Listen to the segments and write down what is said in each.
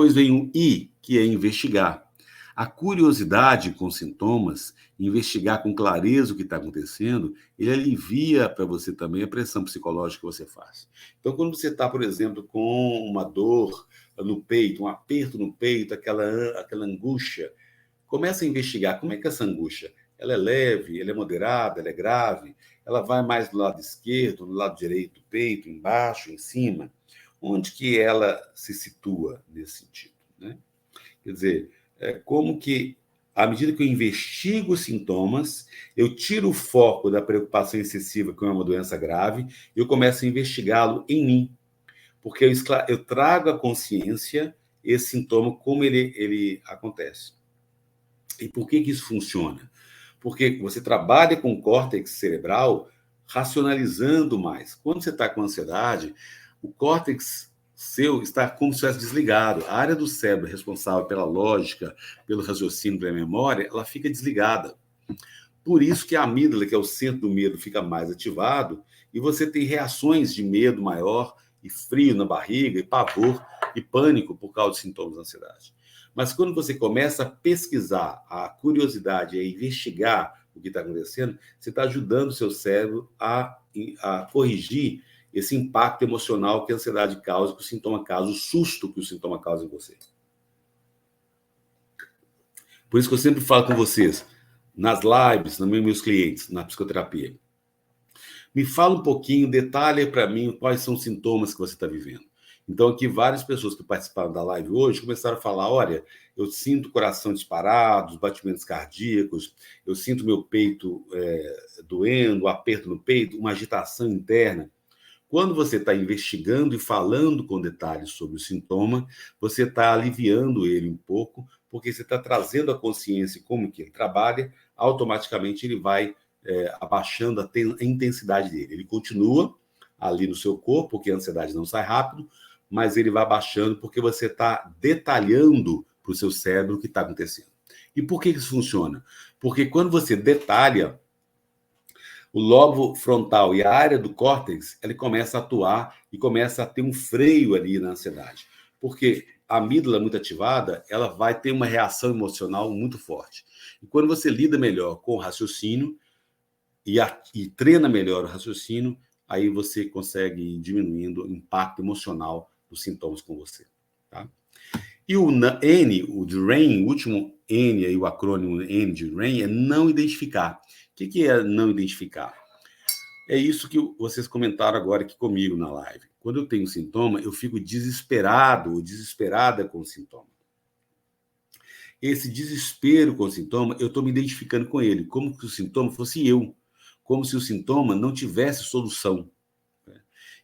Depois vem o I, que é investigar. A curiosidade com sintomas, investigar com clareza o que está acontecendo, ele alivia para você também a pressão psicológica que você faz. Então, quando você está, por exemplo, com uma dor no peito, um aperto no peito, aquela angústia, começa a investigar como é que é essa angústia. Ela é leve, ela é moderada, ela é grave, ela vai mais do lado esquerdo, do lado direito do peito, embaixo, em cima. Onde que ela se situa nesse sentido, né? Quer dizer, como que, à medida que eu investigo os sintomas, eu tiro o foco da preocupação excessiva com uma doença grave e eu começo a investigá-lo em mim, porque eu trago à consciência esse sintoma, como ele acontece. E por que isso funciona? Porque você trabalha com o córtex cerebral racionalizando mais. Quando você está com ansiedade, o córtex seu está como se estivesse desligado. A área do cérebro responsável pela lógica, pelo raciocínio, pela memória, ela fica desligada. Por isso que a amígdala, que é o centro do medo, fica mais ativado e você tem reações de medo maior e frio na barriga, e pavor e pânico por causa dos sintomas da ansiedade. Mas quando você começa a pesquisar, a curiosidade, a investigar o que está acontecendo, você está ajudando o seu cérebro a corrigir esse impacto emocional que a ansiedade causa, que o sintoma causa, o susto que o sintoma causa em você. Por isso que eu sempre falo com vocês, nas lives, nos meus clientes, na psicoterapia. Me fala um pouquinho, detalhe para mim quais são os sintomas que você está vivendo. Então, aqui, várias pessoas que participaram da live hoje começaram a falar: olha, eu sinto o coração disparado, os batimentos cardíacos, eu sinto meu peito doendo, aperto no peito, uma agitação interna. Quando você está investigando e falando com detalhes sobre o sintoma, você está aliviando ele um pouco, porque você está trazendo a consciência como que ele trabalha, automaticamente ele vai abaixando a intensidade dele. Ele continua ali no seu corpo, porque a ansiedade não sai rápido, mas ele vai abaixando porque você está detalhando para o seu cérebro o que está acontecendo. E por que isso funciona? Porque quando você detalha, o lobo frontal e a área do córtex, ele começa a atuar e começa a ter um freio ali na ansiedade. Porque a amígdala muito ativada, ela vai ter uma reação emocional muito forte. E quando você lida melhor com o raciocínio e treina melhor o raciocínio, aí você consegue ir diminuindo o impacto emocional dos sintomas com você. Tá? E o N, o de RAIN, o último N, aí, o acrônimo N de RAIN, é não identificar. O que é não identificar? É isso que vocês comentaram agora aqui comigo na live. Quando eu tenho sintoma, eu fico desesperado ou desesperada com o sintoma. Esse desespero com o sintoma, eu estou me identificando com ele, como se o sintoma fosse eu, como se o sintoma não tivesse solução.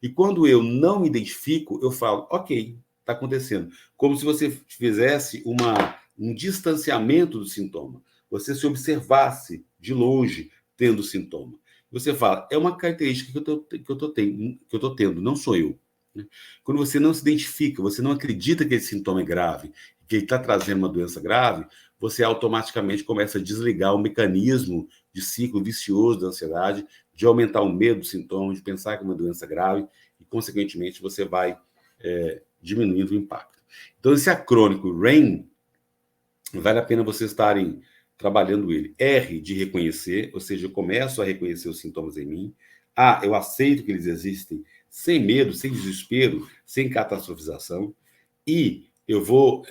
E quando eu não me identifico, eu falo: ok, está acontecendo. Como se você fizesse um distanciamento do sintoma. Você se observasse de longe tendo sintoma. Você fala: é uma característica que eu tô tendo, não sou eu. Quando você não se identifica, você não acredita que esse sintoma é grave, que ele está trazendo uma doença grave, você automaticamente começa a desligar o mecanismo de ciclo vicioso da ansiedade, de aumentar o medo do sintoma, de pensar que é uma doença grave, e, consequentemente, você vai diminuindo o impacto. Então, esse acrônico RAIN, vale a pena vocês estarem trabalhando ele. R, de reconhecer, ou seja, eu começo a reconhecer os sintomas em mim. A, eu aceito que eles existem sem medo, sem desespero, sem catastrofização. I, eu vou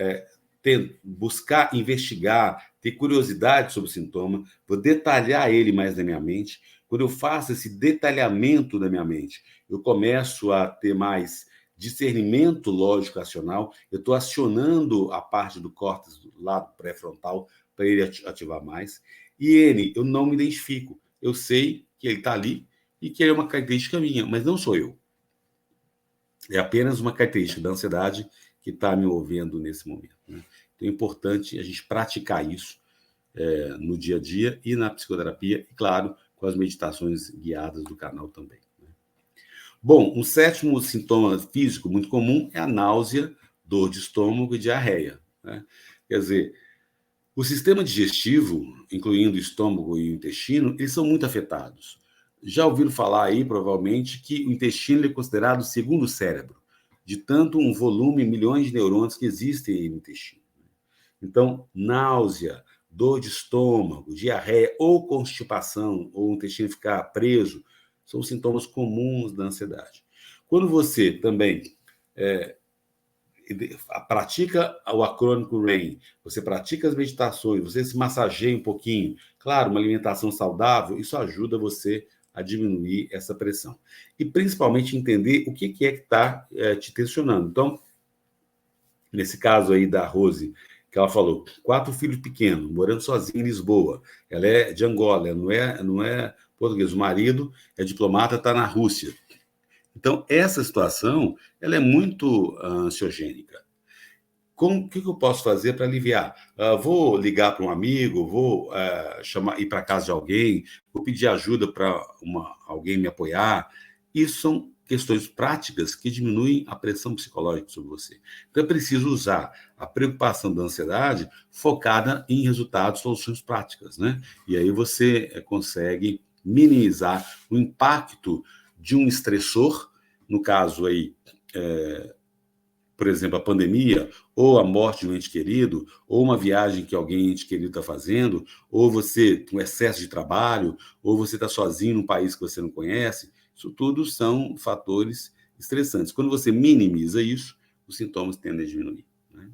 buscar investigar, ter curiosidade sobre o sintoma, vou detalhar ele mais na minha mente. Quando eu faço esse detalhamento da minha mente, eu começo a ter mais discernimento lógico-racional, eu estou acionando a parte do córtex do lado pré-frontal para ele ativar mais. E N, eu não me identifico. Eu sei que ele está ali e que ele é uma característica minha, mas não sou eu. É apenas uma característica da ansiedade que está me movendo nesse momento. Né? Então é importante a gente praticar isso no dia a dia e na psicoterapia, e claro, com as meditações guiadas do canal também. Né? Bom, um sétimo sintoma físico muito comum é a náusea, dor de estômago e diarreia. Né? Quer dizer, o sistema digestivo, incluindo o estômago e o intestino, eles são muito afetados. Já ouviram falar aí, provavelmente, que o intestino é considerado o segundo cérebro. de tanto um volume, milhões de neurônios que existem aí no intestino. Então, náusea, dor de estômago, diarreia ou constipação, ou o intestino ficar preso, são sintomas comuns da ansiedade. Quando você também pratica o acrônico RAIN, você pratica as meditações, você se massageia um pouquinho, claro, uma alimentação saudável, isso ajuda você a diminuir essa pressão. E, principalmente, entender o que é que está te tensionando. Então, nesse caso aí da Rose, que ela falou, 4 filhos pequenos, morando sozinha em Lisboa. Ela é de Angola, não é português. O marido é diplomata, está na Rússia. Então, essa situação, ela é muito ansiogênica. O que eu posso fazer para aliviar? Vou ligar para um amigo, vou ir para casa de alguém, vou pedir ajuda para alguém me apoiar. Isso são questões práticas que diminuem a pressão psicológica sobre você. Então, é preciso usar a preocupação da ansiedade focada em resultados, soluções práticas, né? E aí você consegue minimizar o impacto de um estressor, no caso aí, por exemplo, a pandemia, ou a morte de um ente querido, ou uma viagem que alguém ente querido está fazendo, ou você com excesso de trabalho, ou você está sozinho num país que você não conhece. Isso tudo são fatores estressantes. Quando você minimiza isso, os sintomas tendem a diminuir, né?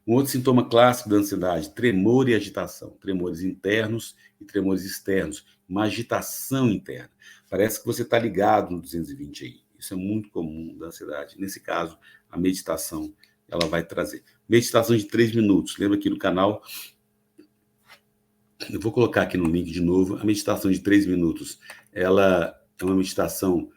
Um outro sintoma clássico da ansiedade, tremor e agitação. Tremores internos e tremores externos. Uma agitação interna. Parece que você está ligado no 220 aí. Isso é muito comum da ansiedade. Nesse caso, a meditação ela vai trazer. Meditação de 3 minutos. Lembra aqui no canal? Eu vou colocar aqui no link de novo. A meditação de 3 minutos. Ela é uma meditação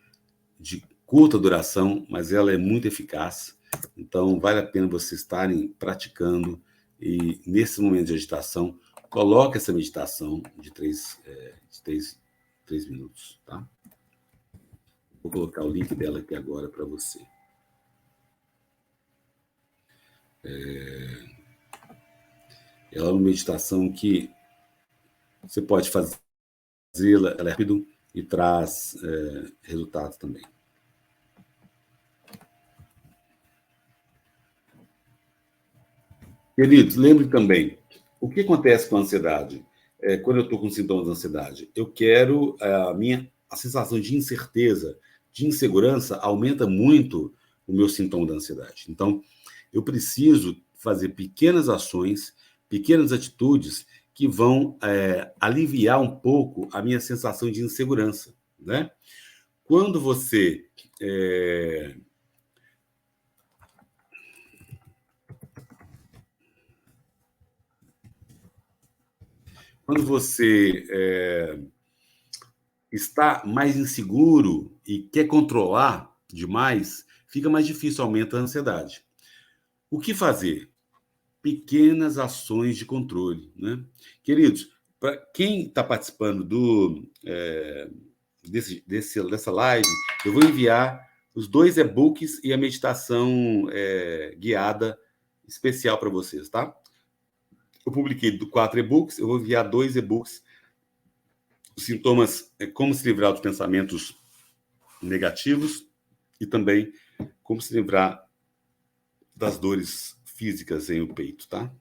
de curta duração, mas ela é muito eficaz. Então, vale a pena vocês estarem praticando. E, nesse momento de agitação, coloque essa meditação de 3 minutos, tá? Vou colocar o link dela aqui agora para você. Ela é uma meditação que você pode fazê-la, ela é rápido e traz resultados também. Queridos, lembre também, o que acontece com a ansiedade? Quando eu estou com sintomas de ansiedade, eu quero a sensação de incerteza, de insegurança, aumenta muito o meu sintoma da ansiedade. Então, eu preciso fazer pequenas ações, pequenas atitudes que vão aliviar um pouco a minha sensação de insegurança, né? Quando você está mais inseguro e quer controlar demais, fica mais difícil, aumenta a ansiedade. O que fazer? Pequenas ações de controle, né? Queridos, para quem está participando dessa live, eu vou enviar os 2 e-books e a meditação guiada especial para vocês, tá? Eu publiquei 4 e-books, eu vou enviar 2 e-books. Os sintomas, como se livrar dos pensamentos negativos e também como se livrar das dores físicas em o peito, tá?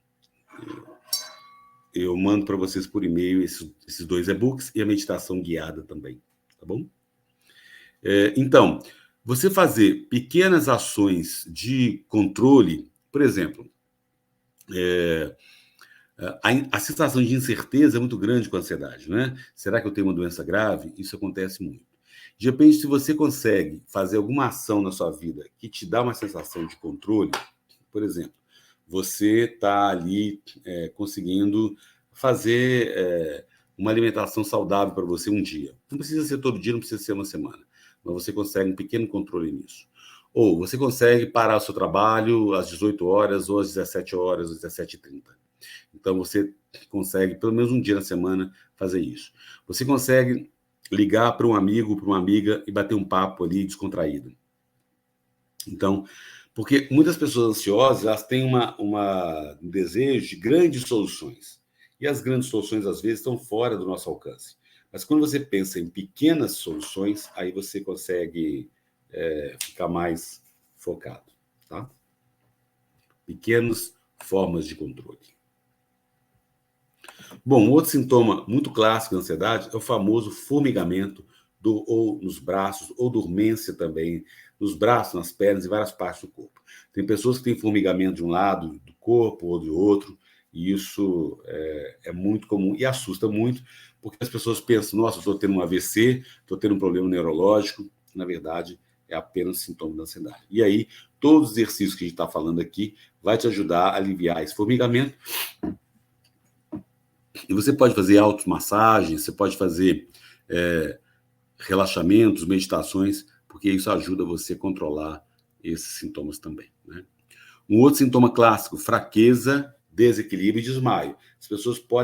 Eu mando para vocês por e-mail esses 2 e-books e a meditação guiada também, tá bom? Então, você fazer pequenas ações de controle, por exemplo, a sensação de incerteza é muito grande com a ansiedade, né? Será que eu tenho uma doença grave? Isso acontece muito. De repente, se você consegue fazer alguma ação na sua vida que te dá uma sensação de controle, por exemplo, você está ali conseguindo fazer uma alimentação saudável para você um dia. Não precisa ser todo dia, não precisa ser uma semana, mas você consegue um pequeno controle nisso. Ou você consegue parar o seu trabalho às 18 horas, ou às 17 horas, às 17h30. Então, você consegue, pelo menos um dia na semana, fazer isso. Você consegue ligar para um amigo, para uma amiga e bater um papo ali descontraído. Então, porque muitas pessoas ansiosas, elas têm um desejo de grandes soluções. E as grandes soluções, às vezes, estão fora do nosso alcance. Mas quando você pensa em pequenas soluções, aí você consegue ficar mais focado, tá? Pequenas formas de controle. Bom, outro sintoma muito clássico da ansiedade é o famoso formigamento ou nos braços, ou dormência também, nos braços, nas pernas e várias partes do corpo. Tem pessoas que têm formigamento de um lado do corpo ou de outro, e isso é muito comum e assusta muito, porque as pessoas pensam, nossa, eu estou tendo um AVC, estou tendo um problema neurológico. Na verdade, é apenas sintoma da ansiedade. E aí, todos os exercícios que a gente está falando aqui vai te ajudar a aliviar esse formigamento. E você pode fazer automassagens, você pode fazer relaxamentos, meditações, porque isso ajuda você a controlar esses sintomas também, né? Um outro sintoma clássico, fraqueza, desequilíbrio e desmaio. As pessoas podem